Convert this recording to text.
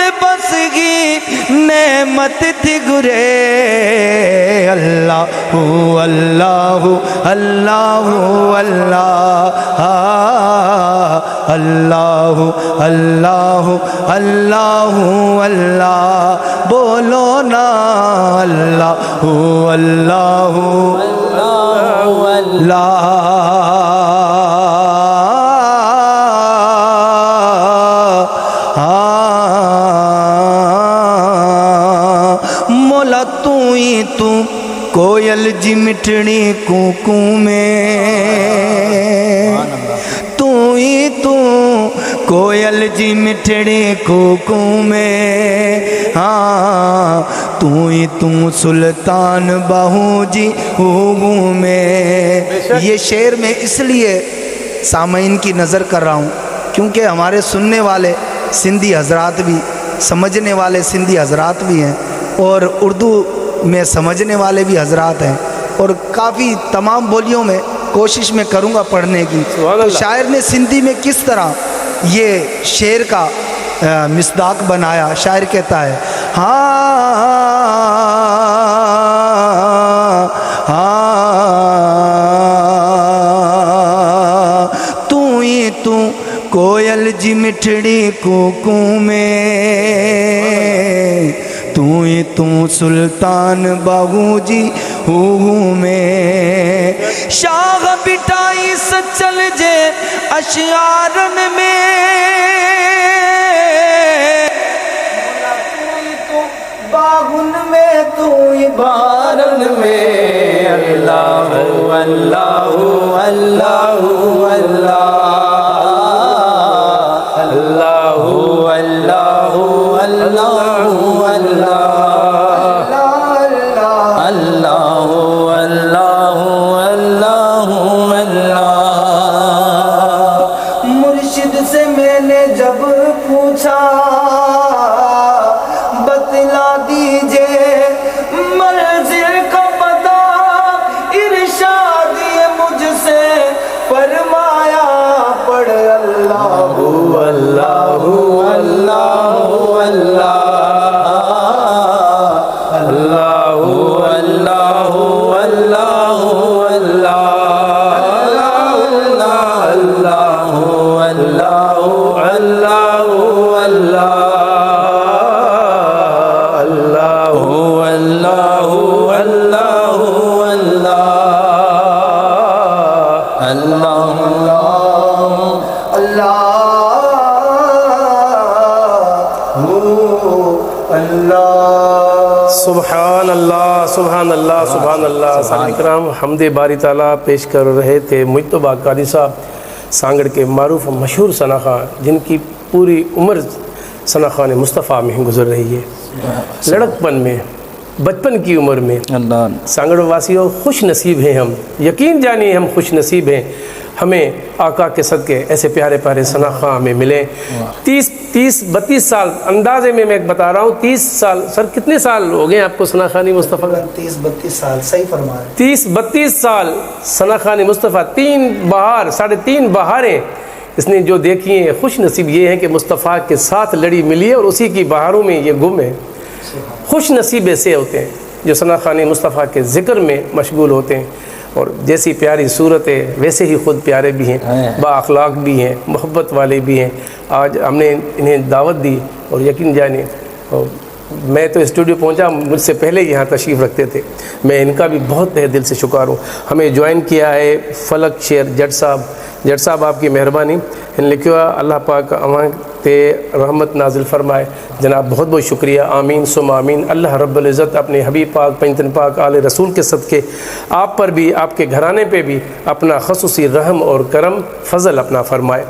दिल बसगी नेमत थी गुरे अल्लाह अल्लाह अल्लाह अल्लाह अल्लाह अल्लाह अल्लाह अल्लाह बोलो ना अल्लाह अल्लाह अल्लाह मोला तू ही तू कोयल जी मिठड़ी कूकू में तू ही तू कोयल जी मिठड़ी कूकू में हाँ तू ही तू सुल्तान बहू जी हूगू में। ये शेर मैं इसलिए सामईन की नज़र कर रहा हूँ क्योंकि हमारे सुनने वाले सिंधी हजरात भी समझने वाले सिंधी हजरात भी हैं और उर्दू में समझने वाले भी हजरात हैं और काफ़ी तमाम बोलियों में कोशिश में करूँगा पढ़ने की। तो शायर ने सिंधी में किस तरह ये शेर का मिसदाक बनाया। शायर कहता है तू ही तू कोयल जी मिठड़ी कूकू में तू ही तू सुल्तान बाबू जी हूँ में शाह बिटाई सचल जे अशियारन में बागुन में तू ही बारन में अल्लाह अल्लाह अल्लाह अल्लाह अल्लाह अल्लाह अल्लाह मुर्शिद से मैंने जब पूछा बतला दीजिए मंजिल का पता इरशाद ये मुझसे फरमाया पढ़ अल्लाह अल्लाह अल्लाह अल्लाह अल्लाह अल्लाह सुबहान अल्लाह सुबहान अल्लाह सुबहान अल्लाह। साहब इकराम हमदे बारी ताला पेश कर रहे थे मुज्तबा क़ादी साहब सांगड़ के मारूफ मशहूर सनाखा जिनकी पूरी उम्र सनाखान मुस्तफ़ा में गुजर रही है। लड़कपन में बचपन की उम्र में सांगड़ वासियों खुश नसीब हैं हम, यकीन जानिए हम खुश नसीब हैं हमें आका के सदके ऐसे प्यारे प्यारे सनाखा हमें मिले। 30-32 साल अंदाजे में मैं बता रहा हूँ 30 साल। सर कितने साल हो गए आपको सनाखानी मुस्तफ़ा? 30-32 साल सही फरमा रहे। 30-32 साल सनाखानी मुस्तफ़ा 3.5 बहारें इसने जो देखी हैं। खुश नसीब ये है कि मुस्तफ़ा के साथ लड़ी मिली है और उसी की बहारों में ये गुम है। खुश नसीब ऐसे होते हैं जो सनाखानी मुस्तफ़ा के ज़िक्र में मशगूल होते हैं और जैसी प्यारी सूरत है वैसे ही ख़ुद प्यारे भी हैं, बाअखलाक भी हैं, मोहब्बत वाले भी हैं। आज हमने इन्हें दावत दी और यकीन जानिए मैं तो स्टूडियो पहुंचा, मुझसे पहले यहाँ तशरीफ़ रखते थे। मैं इनका भी बहुत तहे दिल से शुक्र हूँ। हमें ज्वाइन किया है फलक शेर जट साहब आपकी मेहरबानी इन लिखा अल्लाह पाक अवां ते रहमत नाजिल फरमाए। जनाब बहुत बहुत शुक्रिया। आमीन सुम आमीन। अल्लाह रब्बुल इज़्ज़त अपने हबीब पाक पंजतन पाक आले रसूल के सदक़े आप पर भी आपके घराने पे भी अपना ख़ुसूसी रहम और करम फ़ज़ल अपना फरमाए।